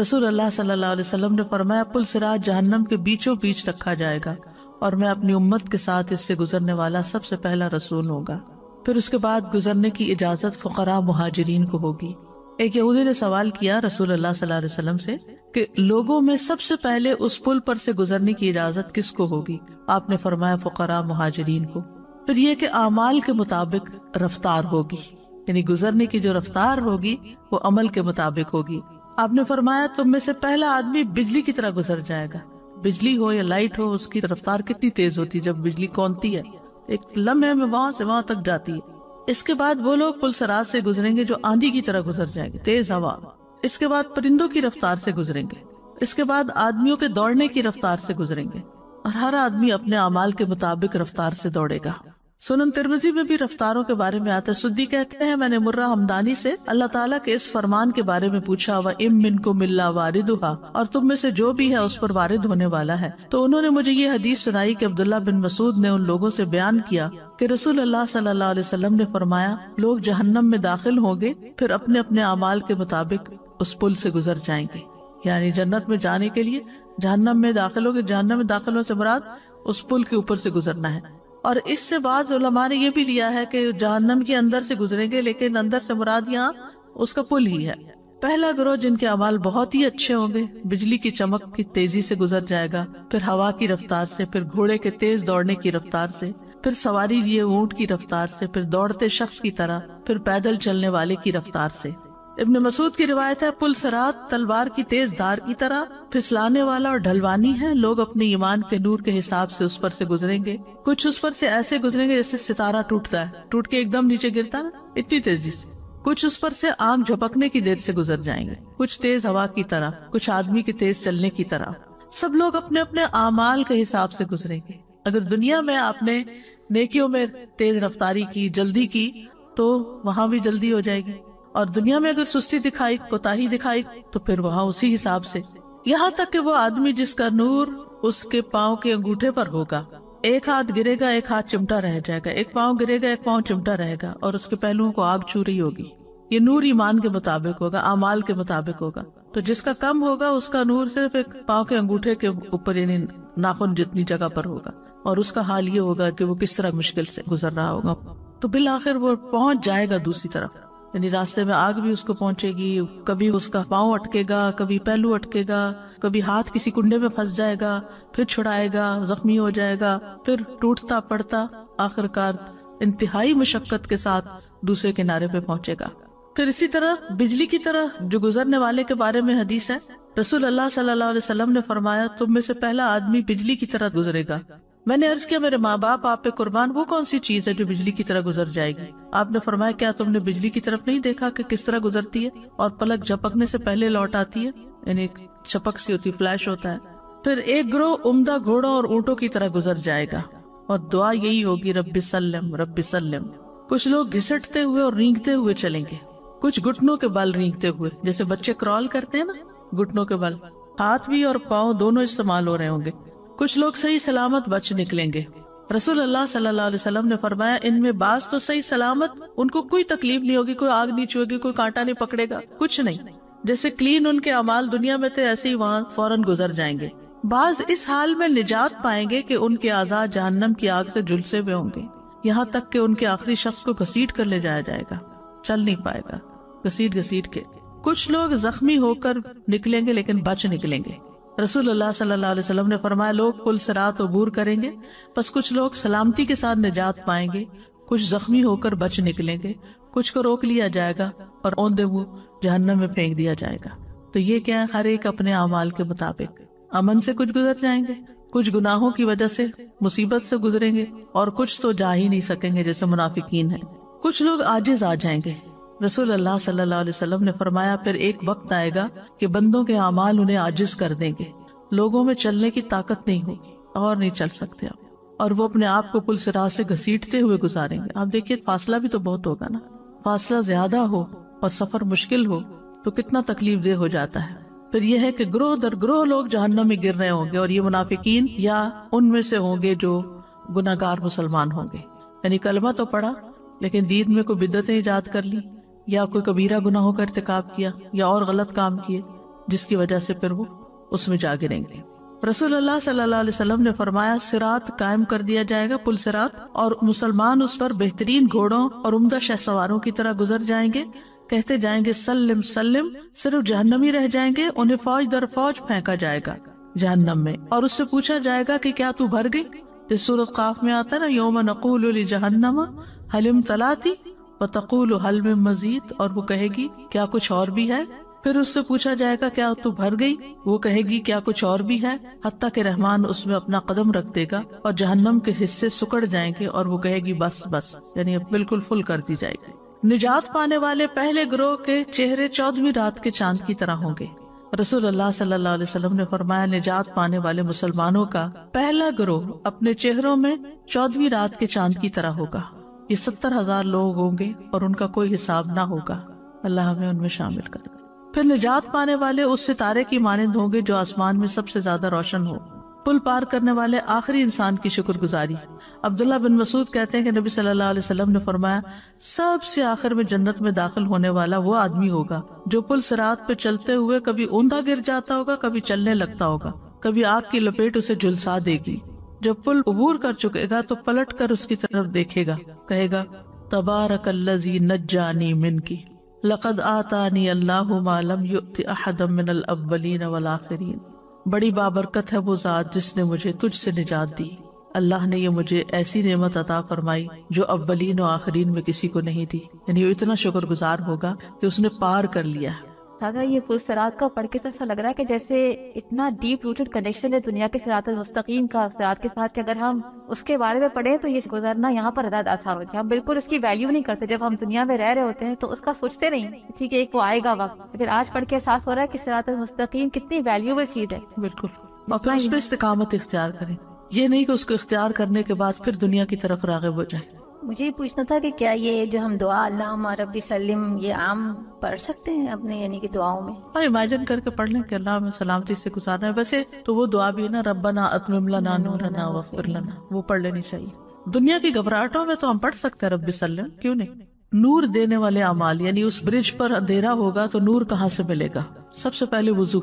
A: رسول اللہ صلی اللہ علیہ وسلم نے فرمایا پل صراط جہنم کے بیچوں بیچ رکھا جائے گا اور میں اپنی امت کے ساتھ اس سے گزرنے والا سب سے پہلا رسول ہوگا. پھر اس کے بعد گزرنے کی اجازت فقراء مہاجرین کو ہوگی. ایک یہودی نے سوال کیا رسول اللہ صلی اللہ علیہ وسلم سے کہ لوگوں میں سب سے پہلے اس پل پر سے گزرنے کی اجازت کس کو ہوگی؟ آپ نے فرمایا فقراء مہاجرین کو. پھر یہ کہ اعمال کے مطابق رفتار ہوگی، یعنی گزرنے کی جو رفتار ہوگی وہ عمل کے مطابق ہوگی. آپ نے فرمایا تم میں سے پہلا آدمی بجلی کی طرح گزر جائے گا. بجلی ہو یا لائٹ ہو، اس کی رفتار کتنی تیز ہوتی ہے جب بجلی کونتی ہے، ایک لمحے میں وہاں سے وہاں تک جاتی ہے. اس کے بعد وہ لوگ پل صراط سے گزریں گے جو آندھی کی طرح گزر جائیں گے، تیز ہوا. اس کے بعد پرندوں کی رفتار سے گزریں گے. اس کے بعد آدمیوں کے دوڑنے کی رفتار سے گزریں گے، اور ہر آدمی اپنے اعمال کے مطابق رفتار سے دوڑے گا. سنن ترمذی میں بھی رفتاروں کے بارے میں آتا ہے. سدی کہتے ہیں میں نے مرہ ہمدانی سے اللہ تعالیٰ کے اس فرمان کے بارے میں پوچھا وَإِن مِّنكُمْ إِلَّا وَارِدُهَا، اور تم میں سے جو بھی ہے اس پر وارد ہونے والا ہے. تو انہوں نے مجھے یہ حدیث سنائی کہ عبداللہ بن مسعود نے ان لوگوں سے بیان کیا کہ رسول اللہ صلی اللہ علیہ وسلم نے فرمایا لوگ جہنم میں داخل ہوں گے، پھر اپنے اپنے اعمال کے مطابق اس پل سے گزر جائیں گے. یعنی جنت میں جانے کے لیے جہنم میں داخل ہوگے. جہنم میں داخل ہونے سے مراد اس پل کے اوپر سے گزرنا ہے. اور اس سے بعض علماء نے یہ بھی لیا ہے کہ جہنم کے اندر سے گزریں گے، لیکن اندر سے مراد یہاں اس کا پل ہی ہے. پہلا گروہ جن کے اعمال بہت ہی اچھے ہوں گے بجلی کی چمک کی تیزی سے گزر جائے گا، پھر ہوا کی رفتار سے، پھر گھوڑے کے تیز دوڑنے کی رفتار سے، پھر سواری لیے اونٹ کی رفتار سے، پھر دوڑتے شخص کی طرح، پھر پیدل چلنے والے کی رفتار سے. ابن مسعود کی روایت ہے پل صراط تلوار کی تیز دھار کی طرح پھسلانے والا اور ڈھلوانی ہے. لوگ اپنے ایمان کے نور کے حساب سے اس پر سے گزریں گے. کچھ اس پر سے ایسے گزریں گے جیسے ستارہ ٹوٹتا ہے، ٹوٹ کے ایک دم نیچے گرتا ہے نا، اتنی تیزی سے. کچھ اس پر سے آنکھ جھپکنے کی دیر سے گزر جائیں گے. کچھ تیز ہوا کی طرح، کچھ آدمی کے تیز چلنے کی طرح. سب لوگ اپنے اپنے اعمال کے حساب سے گزریں گے. اگر دنیا میں آپ نے نیکیوں میں تیز رفتاری کی، جلدی کی، تو وہاں بھی جلدی ہو جائے گی. اور دنیا میں اگر سستی دکھائی، کوتاہی دکھائی، تو پھر وہاں اسی حساب سے. یہاں تک کہ وہ آدمی جس کا نور اس کے پاؤں کے انگوٹھے پر ہوگا، ایک ہاتھ گرے گا، ایک ہاتھ چمٹا رہ جائے گا، ایک پاؤں گرے گا، ایک پاؤں چمٹا رہے گا، اور اس کے پہلوؤں کو آگ چھو رہی ہوگی. یہ نور ایمان کے مطابق ہوگا، اعمال کے مطابق ہوگا. تو جس کا کم ہوگا اس کا نور صرف ایک پاؤں کے انگوٹھے کے اوپر، یعنی ناخن جتنی جگہ پر ہوگا، اور اس کا حال یہ ہوگا کہ وہ کس طرح مشکل سے گزر رہا ہوگا. تو بالآخر وہ پہنچ جائے گا دوسری طرف. یعنی راستے میں آگ بھی اس کو پہنچے گی، کبھی اس کا پاؤں اٹکے گا، کبھی پہلو اٹکے گا، کبھی ہاتھ کسی کنڈے میں پھنس جائے گا، پھر چھڑائے گا، زخمی ہو جائے گا، پھر ٹوٹتا پڑتا آخر کار انتہائی مشقت کے ساتھ دوسرے کنارے پہ پہنچے گا. پھر اسی طرح بجلی کی طرح جو گزرنے والے کے بارے میں حدیث ہے، رسول اللہ صلی اللہ علیہ وسلم نے فرمایا تم میں سے پہلا آدمی بجلی کی طرح گزرے گا. میں نے عرض کیا میرے ماں باپ آپ پہ قربان، وہ کون سی چیز ہے جو بجلی کی طرح گزر جائے گی؟ آپ نے فرمایا کیا تم نے بجلی کی طرف نہیں دیکھا کہ کس طرح گزرتی ہے اور پلک جھپکنے سے پہلے لوٹ آتی ہے، یعنی ایک چپک سی ہوتی، فلیش ہوتا ہے. پھر ایک گروہ عمدہ گھوڑوں اور اونٹوں کی طرح گزر جائے گا اور دعا یہی ہوگی رب سلم رب سلم. کچھ لوگ گھسٹتے ہوئے اور رینگتے ہوئے چلیں گے، کچھ گھٹنوں کے بل رینگتے ہوئے، جیسے بچے کرال کرتے ہیں نا، گھٹنوں کے بل، ہاتھ بھی اور پاؤں دونوں استعمال ہو رہے ہوں گے. کچھ لوگ صحیح سلامت بچ نکلیں گے. رسول اللہ صلی اللہ علیہ وسلم نے فرمایا ان میں بعض تو صحیح سلامت، ان کو کوئی تکلیف نہیں ہوگی، کوئی آگ نہیں چھوئے گی، کوئی کانٹا نہیں پکڑے گا، کچھ نہیں، جیسے کلین ان کے اعمال دنیا میں تھے ایسے ہی وہاں فوراً گزر جائیں گے. بعض اس حال میں نجات پائیں گے کہ ان کے اعضاء جہنم کی آگ سے جھلسے ہوئے ہوں گے، یہاں تک کہ ان کے آخری شخص کو گھسیٹ کر لے جایا جائے گا، چل نہیں پائے گا. گھسیٹ گھسیٹ کے. کچھ لوگ زخمی ہو کر نکلیں گے لیکن بچ نکلیں گے. رسول اللہ صلی اللہ علیہ وسلم نے فرمایا لوگ پل صراط عبور کریں گے، پس کچھ لوگ سلامتی کے ساتھ نجات پائیں گے، کچھ زخمی ہو کر بچ نکلیں گے، کچھ کو روک لیا جائے گا اور اوندے منہ جہنم میں پھینک دیا جائے گا. تو یہ کیا ہے؟ ہر ایک اپنے اعمال کے مطابق امن سے کچھ گزر جائیں گے، کچھ گناہوں کی وجہ سے مصیبت سے گزریں گے، اور کچھ تو جا ہی نہیں سکیں گے جیسے منافقین ہیں. کچھ لوگ عاجز آ جائیں گے. رسول اللہ صلی اللہ علیہ وسلم نے فرمایا پھر ایک وقت آئے گا کہ بندوں کے اعمال انہیں عاجز کر دیں گے، لوگوں میں چلنے کی طاقت نہیں ہوگی اور نہیں چل سکتے آپ، اور وہ اپنے آپ کو پل صراط سے گھسیٹتے ہوئے گزاریں گے. آپ دیکھیے فاصلہ بھی تو بہت ہوگا نا، فاصلہ زیادہ ہو اور سفر مشکل ہو تو کتنا تکلیف دہ ہو جاتا ہے. پھر یہ ہے کہ گروہ در گروہ لوگ جہنم میں گر رہے ہوں گے، اور یہ منافقین یا ان میں سے ہوں گے جو گناہگار مسلمان ہوں گے. یعنی کلمہ تو پڑھا لیکن دین میں کوئی بدعتیں ایجاد کر لی، یا کوئی کبیرہ گناہوں کا ارتکاب کیا، یا اور غلط کام کیے جس کی وجہ سے پھر وہ اس میں جا گریں گے. رسول اللہ صلی اللہ علیہ وسلم نے فرمایا صراط قائم کر دیا جائے گا، پل صراط، اور مسلمان اس پر بہترین گھوڑوں اور عمدہ شہ سواروں کی طرح گزر جائیں گے، کہتے جائیں گے سلم سلم، صرف جہنمی رہ جائیں گے. انہیں فوج در فوج پھینکا جائے گا جہنم میں، اور اس سے پوچھا جائے گا کہ کیا تو بھر گئی؟ جس سورۃ قاف میں آتا ہے نا یوم نقول لجہنم هل امتلأت وتقول هل من مزید، اور وہ کہے گی کیا کچھ اور بھی ہے؟ پھر اس سے پوچھا جائے گا کیا تو بھر گئی؟ وہ کہے گی کیا کچھ اور بھی ہے، حتیٰ کہ رحمان اس میں اپنا قدم رکھ دے گا اور جہنم کے حصے سکڑ جائیں گے، اور وہ کہے گی بس بس، یعنی بالکل فل کر دی جائے گی. نجات پانے والے پہلے گروہ کے چہرے 14ویں رات کے چاند کی طرح ہوں گے. رسول اللہ صلی اللہ علیہ وسلم نے فرمایا نجات پانے والے مسلمانوں کا پہلا گروہ اپنے چہروں میں 14ویں رات کے چاند کی طرح ہوگا. یہ 70,000 لوگ ہوں گے اور ان کا کوئی حساب نہ ہوگا. اللہ ہمیں ان میں شامل کر. پھر نجات پانے والے اس ستارے کی مانند ہوں گے جو آسمان میں سب سے زیادہ روشن ہو. پل پار کرنے والے آخری انسان کی شکر گزاری. عبداللہ بن مسعود کہتے ہیں کہ نبی صلی اللہ علیہ وسلم نے فرمایا سب سے آخر میں جنت میں داخل ہونے والا وہ آدمی ہوگا جو پل صراط پہ چلتے ہوئے کبھی اوندا گر جاتا ہوگا، کبھی چلنے لگتا ہوگا، کبھی آگ کی لپیٹ اسے جھلسا دے گی. جب پل عبور کر چکے گا تو پلٹ کر اس کی طرف دیکھے گا، کہے گا تبارک الذی نجانی منکی لقد آتانی اللہ ما لم یؤت احدا من الاولین والآخرین. بڑی بابرکت ہے وہ ذات جس نے مجھے تجھ سے نجات دی. اللہ نے یہ مجھے ایسی نعمت عطا فرمائی جو اولین و آخرین میں کسی کو نہیں دی. یعنی وہ اتنا شکر گزار ہوگا کہ اس نے پار کر لیا.
B: دادا یہ پل صراط کا پڑھ کے تو ایسا لگ رہا ہے کہ جیسے اتنا ڈیپ روٹڈ کنیکشن ہے دنیا کے صراط المستقیم کا صراط کے ساتھ کہ اگر ہم اس کے بارے میں پڑھیں تو یہ گزرنا یہاں پر زیادہ آسان ہو جائے. ہم بالکل اس کی ویلیو نہیں کرتے. جب ہم دنیا میں رہ رہے ہوتے ہیں تو اس کا سوچتے نہیں، ٹھیک ہے ایک وہ آئے گا وقت، لیکن آج پڑھ کے احساس ہو رہا ہے کہ صراط المستقیم کتنی ویلیوبل چیز ہے.
A: بالکل اپنا اس پہ استقامت اختیار کریں، یہ نہیں کہ اس کو اختیار کرنے کے بعد پھر دنیا کی طرف راغب ہو جائیں.
C: مجھے یہ پوچھنا تھا کہ کیا یہ جو ہم دعا اللہم ربی سلم یہ عام پڑھ سکتے ہیں اپنے یعنی کہ دعاؤں میں؟
A: اور امیجن کر کے پڑھ لیں کہ اللہ ہمیں سلامتی سے گزارنا ہے. ویسے تو وہ دعا بھی ہے نا ربنا اتمم لنا نورنا واغفر لنا، وہ پڑھ لینی چاہیے. دنیا کی گھبراہٹوں میں تو ہم پڑھ سکتے ہیں رب سلم، کیوں نہیں. نور دینے والے اعمال، یعنی اس برج پر اندھیرا ہوگا تو نور کہاں سے ملے گا؟ سب سے پہلے وضو.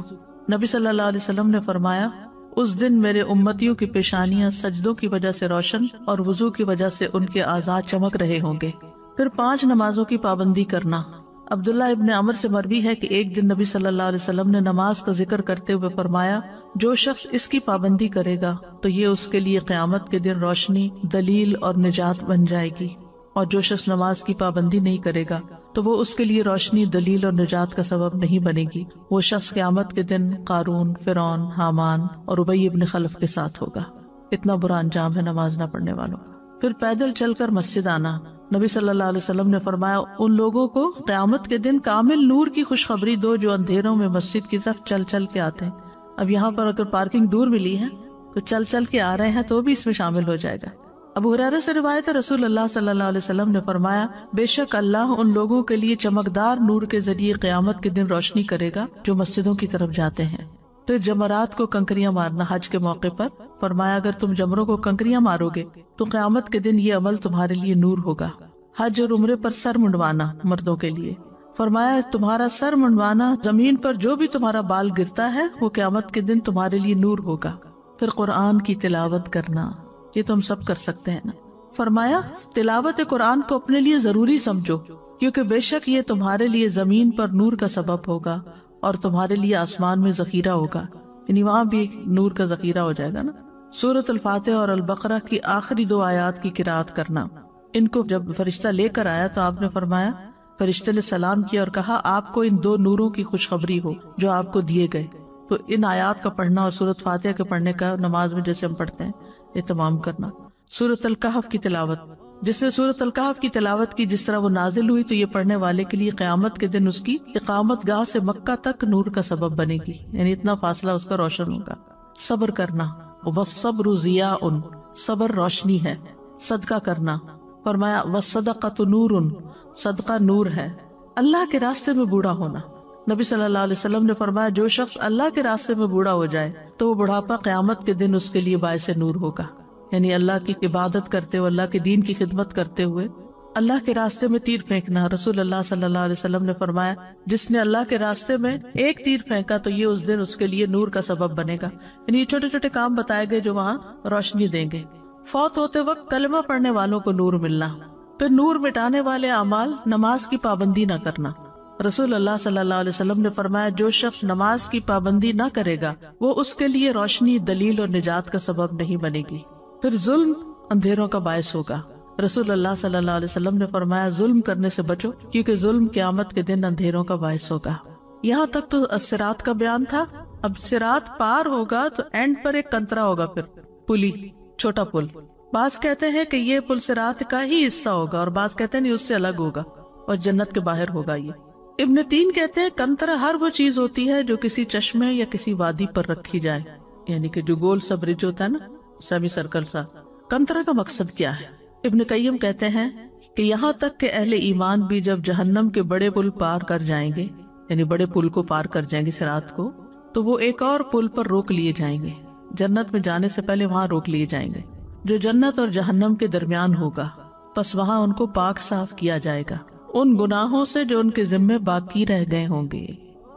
A: نبی صلی اللہ علیہ وسلم نے فرمایا اس دن میرے امتیوں کی پیشانیاں سجدوں کی وجہ سے روشن اور وضو کی وجہ سے ان کے اعضاء چمک رہے ہوں گے. پھر 5 نمازوں کی پابندی کرنا. عبداللہ ابن عمر سے مروی ہے کہ ایک دن نبی صلی اللہ علیہ وسلم نے نماز کا ذکر کرتے ہوئے فرمایا جو شخص اس کی پابندی کرے گا تو یہ اس کے لیے قیامت کے دن روشنی، دلیل اور نجات بن جائے گی، اور جو شخص نماز کی پابندی نہیں کرے گا تو وہ اس کے لیے روشنی، دلیل اور نجات کا سبب نہیں بنے گی. وہ شخص قیامت کے دن قارون، فرعون، حامان اور ابی ابن خلف کے ساتھ ہوگا. اتنا برا انجام ہے نماز نہ پڑھنے والوں کا. پھر پیدل چل کر مسجد آنا. نبی صلی اللہ علیہ وسلم نے فرمایا ان لوگوں کو قیامت کے دن کامل نور کی خوشخبری دو جو اندھیروں میں مسجد کی طرف چل چل کے آتے ہیں. اب یہاں پر اگر پارکنگ دور ملی ہے تو چل چل کے آ رہے ہیں تو بھی اس میں شامل ہو جائے گا. ابو ہریرہ سے روایت ہے رسول اللہ صلی اللہ علیہ وسلم نے فرمایا بے شک اللہ ان لوگوں کے لیے چمکدار نور کے ذریعے قیامت کے دن روشنی کرے گا جو مسجدوں کی طرف جاتے ہیں. پھر جمرات کو کنکریاں مارنا حج کے موقع پر. فرمایا اگر تم جمروں کو کنکریاں مارو گے تو قیامت کے دن یہ عمل تمہارے لیے نور ہوگا. حج اور عمرے پر سر منڈوانا مردوں کے لیے. فرمایا تمہارا سر منڈوانا، زمین پر جو بھی تمہارا بال گرتا ہے وہ قیامت کے دن تمہارے لیے نور ہوگا. پھر قرآن کی تلاوت کرنا، یہ تو ہم سب کر سکتے ہیں نا. فرمایا تلاوت قرآن کو اپنے لیے ضروری سمجھو، کیونکہ بے شک یہ تمہارے لیے زمین پر نور کا سبب ہوگا اور تمہارے لیے آسمان میں ذخیرہ ہوگا، یعنی وہاں بھی نور کا ذخیرہ ہو جائے گا نا۔ سورۃ الفاتحہ اور البقرہ کی آخری 2 آیات کی قرات کرنا، ان کو جب فرشتہ لے کر آیا تو آپ نے فرمایا، فرشتے نے سلام کیا اور کہا آپ کو ان 2 نوروں کی خوشخبری ہو جو آپ کو دیے گئے۔ تو ان آیات کا پڑھنا اور سورۃ فاتحہ کے پڑھنے کا نماز میں جیسے ہم پڑھتے ہیں اہتمام کرنا۔ سورۃ الکہف کی تلاوت، جس نے سورۃ الکہف کی تلاوت کی جس طرح وہ نازل ہوئی تو یہ پڑھنے والے کے لیے قیامت کے دن اس کی اقامت گاہ سے مکہ تک نور کا سبب بنے گی، یعنی اتنا فاصلہ اس کا روشن ہوگا۔ صبر کرنا، والصبر ضیاء، صبر روشنی ہے۔ صدقہ کرنا، فرمایا والصدقۃ نور، صدقہ نور ہے۔ اللہ کے راستے میں بوڑھا ہونا، نبی صلی اللہ علیہ وسلم نے فرمایا جو شخص اللہ کے راستے میں بوڑھا ہو جائے تو وہ بڑھاپا قیامت کے دن اس کے لیے باعث نور ہوگا، یعنی اللہ کی عبادت کرتے ہوئے، اللہ کے دین کی خدمت کرتے ہوئے اللہ کے راستے میں تیر پھینکنا۔ رسول اللہ صلی اللہ علیہ وسلم نے فرمایا جس نے اللہ کے راستے میں ایک تیر پھینکا تو یہ اس دن اس کے لیے نور کا سبب بنے گا، یعنی یہ چھوٹے چھوٹے کام بتائے گئے جو وہاں روشنی دیں گے۔ فوت ہوتے وقت کلمہ پڑھنے والوں کو نور ملنا۔ پھر نور مٹانے والے اعمال، نماز کی پابندی نہ کرنا۔ رسول اللہ صلی اللہ علیہ وسلم نے فرمایا جو شخص نماز کی پابندی نہ کرے گا وہ اس کے لیے روشنی، دلیل اور نجات کا سبب نہیں بنے گی۔ پھر ظلم اندھیروں کا باعث ہوگا۔ رسول اللہ صلی اللہ علیہ وسلم نے فرمایا ظلم کرنے سے بچو کیونکہ ظلم قیامت کے دن اندھیروں کا باعث ہوگا۔ یہاں تک تو الصراط کا بیان تھا۔ اب صراط پار ہوگا تو اینڈ پر ایک کنترا ہوگا، پھر پلی، چھوٹا پل۔ بعض کہتے ہیں کہ یہ پل صراط کا ہی حصہ ہوگا اور بعض کہتے ہیں نہیں، اس سے الگ ہوگا اور جنت کے باہر ہوگا۔ یہ ابن تین کہتے ہیں کنترا ہر وہ چیز ہوتی ہے جو کسی چشمے یا کسی وادی پر رکھی جائے، یعنی کہ جو گول سا برج ہوتا ہے نا، سیمی سرکل سا۔ کنترا کا مقصد کیا ہے؟ ابن قیم کہتے ہیں کہ یہاں تک کہ اہل ایمان بھی جب جہنم کے بڑے پل پار کر جائیں گے، یعنی بڑے پل کو پار کر جائیں گے صراط کو، تو وہ ایک اور پل پر روک لیے جائیں گے، جنت میں جانے سے پہلے وہاں روک لیے جائیں گے جو جنت اور جہنم کے درمیان ہوگا۔ پس وہاں ان کو پاک صاف کیا جائے گا ان گناہوں سے جو ان کے ذمے باقی رہ گئے ہوں گے۔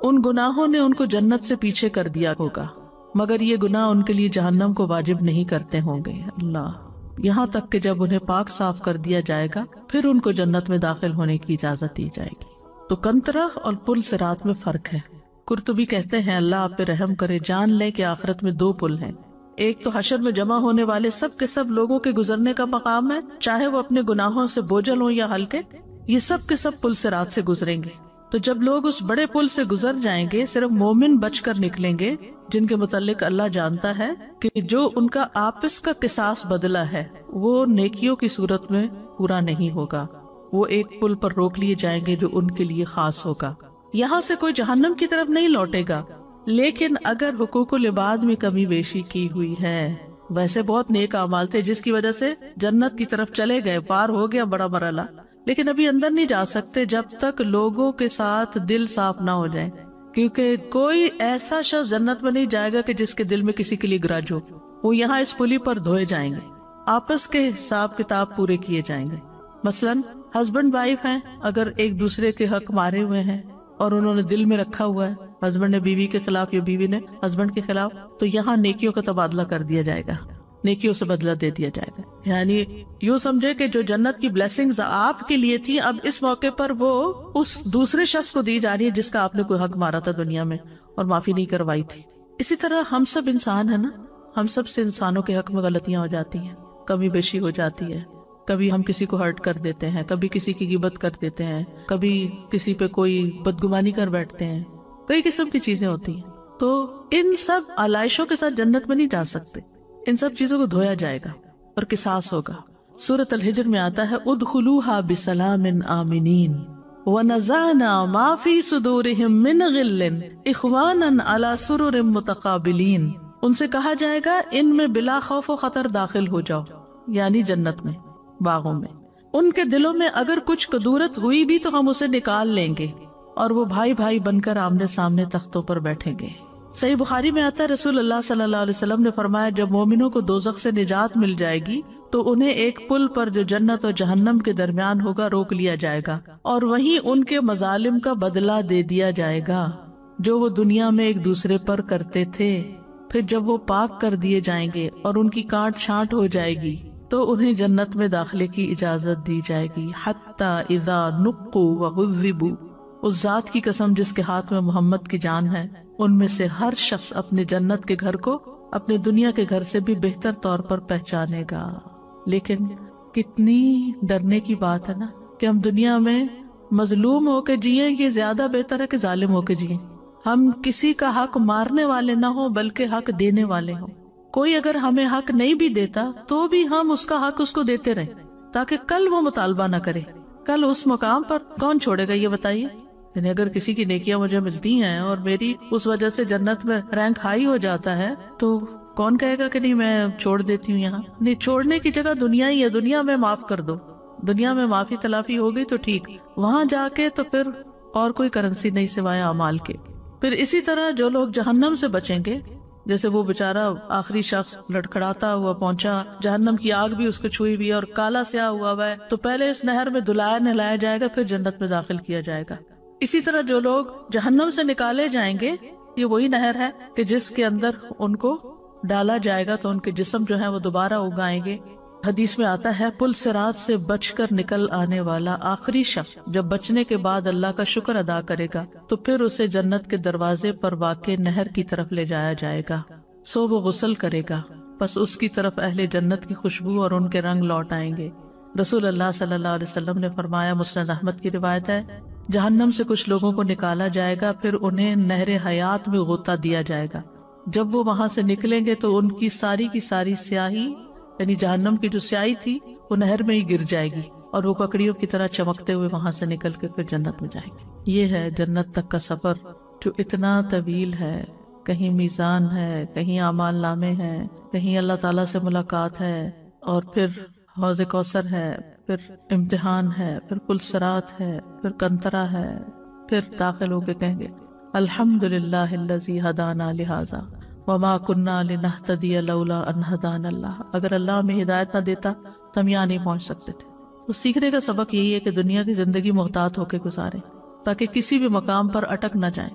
A: ان گناہوں نے ان کو جنت سے پیچھے کر دیا ہوگا مگر یہ گناہ ان کے لیے جہنم کو واجب نہیں کرتے ہوں گے۔ اللہ، یہاں تک کہ جب انہیں پاک صاف کر دیا جائے گا پھر ان کو جنت میں داخل ہونے کی اجازت دی جائے گی۔ تو کنترا اور پل صراط میں فرق ہے۔ قرطبی کہتے ہیں اللہ آپ پہ رحم کرے، جان لے کہ آخرت میں 2 پل ہیں۔ ایک تو حشر میں جمع ہونے والے سب کے سب لوگوں کے گزرنے کا مقام ہے، چاہے وہ اپنے گناہوں سے بوجھل ہوں یا ہلکے، یہ سب کے سب پل صراط سے گزریں گے۔ تو جب لوگ اس بڑے پل سے گزر جائیں گے صرف مومن بچ کر نکلیں گے جن کے متعلق اللہ جانتا ہے کہ جو ان کا آپس کا قصاص بدلہ ہے وہ نیکیوں کی صورت میں پورا نہیں ہوگا۔ وہ ایک پل پر روک لیے جائیں گے جو ان کے لیے خاص ہوگا۔ یہاں سے کوئی جہنم کی طرف نہیں لوٹے گا، لیکن اگر حقوق العباد میں کمی بیشی کی ہوئی ہے، ویسے بہت نیک اعمال تھے جس کی وجہ سے جنت کی طرف چلے گئے، پار ہو گیا بڑا مرحلہ، لیکن ابھی اندر نہیں جا سکتے جب تک لوگوں کے ساتھ دل صاف نہ ہو جائے، کیونکہ کوئی ایسا شخص جنت میں نہیں جائے گا کہ جس کے دل میں کسی کے لیے گرج ہو۔ وہ یہاں اس پلی پر دھوئے جائیں گے، آپس کے حساب کتاب پورے کیے جائیں گے۔ مثلاً ہسبینڈ وائف ہیں، اگر ایک دوسرے کے حق مارے ہوئے ہیں اور انہوں نے دل میں رکھا ہوا ہے، ہسبینڈ نے بیوی کے خلاف یا بیوی نے ہسبینڈ کے خلاف، تو یہاں نیکیوں کا تبادلہ کر دیا جائے گا، نیکیوں سے بدلہ دے دیا جائے گا۔ یعنی یوں سمجھے کہ جو جنت کی بلیسنگز آپ کے لیے تھی اب اس موقع پر وہ اس دوسرے شخص کو دی جا رہی ہے جس کا آپ نے کوئی حق مارا تھا دنیا میں اور معافی نہیں کروائی تھی۔ اسی طرح ہم سب انسان ہیں نا، ہم سب سے انسانوں کے حق میں غلطیاں ہو جاتی ہیں، کمی بیشی ہو جاتی ہے، کبھی ہم کسی کو ہرٹ کر دیتے ہیں، کبھی کسی کی غیبت کر دیتے ہیں، کبھی کسی پہ کوئی بدگمانی کر بیٹھتے ہیں، کئی قسم کی چیزیں ہوتی ہیں۔ تو ان سب علائشوں کے ساتھ جنت میں نہیں جا سکتے، ان سب چیزوں کو دھویا جائے گا اور قصاص ہوگا۔ سورۃ الحجر میں آتا ہے ادخلوها بسلام آمنین ونزعنا ما فی صدورہم من غل اخوانا علی سرر متقابلین۔ ان سے کہا جائے گا ان میں بلا خوف و خطر داخل ہو جاؤ، یعنی جنت میں، باغوں میں۔ ان کے دلوں میں اگر کچھ کدورت ہوئی بھی تو ہم اسے نکال لیں گے اور وہ بھائی بھائی بن کر آمنے سامنے تختوں پر بیٹھیں گے۔ صحیح بخاری میں آتا ہے رسول اللہ صلی اللہ علیہ وسلم نے فرمایا جب مومنوں کو دوزخ سے نجات مل جائے گی تو انہیں ایک پل پر جو جنت اور جہنم کے درمیان ہوگا روک لیا جائے گا اور وہیں ان کے مظالم کا بدلہ دے دیا جائے گا جو وہ دنیا میں ایک دوسرے پر کرتے تھے۔ پھر جب وہ پاک کر دیے جائیں گے اور ان کی کاٹ چھانٹ ہو جائے گی تو انہیں جنت میں داخلے کی اجازت دی جائے گی. حتی اذا نقوا وہذبوا، اس ذات کی قسم جس کے ہاتھ میں محمد کی جان ہے، ان میں سے ہر شخص اپنے جنت کے گھر کو اپنے دنیا کے گھر سے بھی بہتر طور پر پہچانے گا. لیکن کتنی ڈرنے کی بات ہے نا کہ ہم دنیا میں مظلوم ہو کے جیئیں، یہ زیادہ بہتر ہے کہ ظالم ہو کے جیئیں. ہم کسی کا حق مارنے والے نہ ہوں بلکہ حق دینے والے ہوں. کوئی اگر ہمیں حق نہیں بھی دیتا تو بھی ہم اس کا حق اس کو دیتے رہیں، تاکہ کل وہ مطالبہ نہ کرے. کل اس مقام پر کون چھوڑے گا یہ بتائیے؟ یعنی اگر کسی کی نیکیاں مجھے ملتی ہیں اور میری اس وجہ سے جنت میں رینک ہائی ہو جاتا ہے تو کون کہے گا کہ نہیں میں چھوڑ دیتی ہوں یہاں؟ نہیں، چھوڑنے کی جگہ دنیا ہی ہے. دنیا میں معاف کر دو، دنیا میں معافی تلافی ہو گئی تو ٹھیک، وہاں جا کے تو پھر اور کوئی کرنسی نہیں سوائے اعمال کے. پھر اسی طرح جو لوگ جہنم سے بچیں گے، جیسے وہ بےچارا آخری شخص لڑکھڑاتا ہوا پہنچا، جہنم کی آگ بھی اس کو چھوئی ہوئی اور کالا سیاہ ہوا ہوا ہے، تو پہلے اس نہر میں دھلایا نہلایا جائے گا، پھر جنت میں داخل کیا جائے گا. اسی طرح جو لوگ جہنم سے نکالے جائیں گے، یہ وہی نہر ہے کہ جس کے اندر ان کو ڈالا جائے گا تو ان کے جسم جو ہیں وہ دوبارہ اگائیں گے. حدیث میں آتا ہے پل صراط سے بچ کر نکل آنے والا آخری شخص جب بچنے کے بعد اللہ کا شکر ادا کرے گا تو پھر اسے جنت کے دروازے پر واقع نہر کی طرف لے جایا جائے گا. سو وہ غسل کرے گا، پس اس کی طرف اہل جنت کی خوشبو اور ان کے رنگ لوٹ آئیں گے. رسول اللہ صلی اللہ علیہ وسلم نے فرمایا، مسند احمد کی روایت ہے، جہنم سے کچھ لوگوں کو نکالا جائے گا، پھر انہیں نہر حیات میں غوطہ دیا جائے گا. جب وہ وہاں سے نکلیں گے تو ان کی ساری سیاہی، یعنی جہنم کی جو سیاہی تھی، وہ نہر میں ہی گر جائے گی اور وہ ککڑیوں کی طرح چمکتے ہوئے وہاں سے نکل کے پھر جنت میں جائیں گے. یہ ہے جنت تک کا سفر جو اتنا طویل ہے. کہیں میزان ہے، کہیں اعمال نامے ہیں، کہیں اللہ تعالیٰ سے ملاقات ہے، اور پھر حوض کوثر ہے، پھر امتحان ہے، پھر پل صراط ہے، پھر کنترا ہے، پھر داخل ہو کے کہیں گے الحمدللہ الذی ہدانا لہذا وما کننا لنہتدی لولا ان ہدانا اللہ. اگر اللہ ہمیں ہدایت نہ دیتا تو ہم یہاں نہیں پہنچ سکتے تھے. تو سیکھنے کا سبق یہی ہے کہ دنیا کی زندگی محتاط ہو کے گزارے تاکہ کسی بھی مقام پر اٹک نہ جائیں.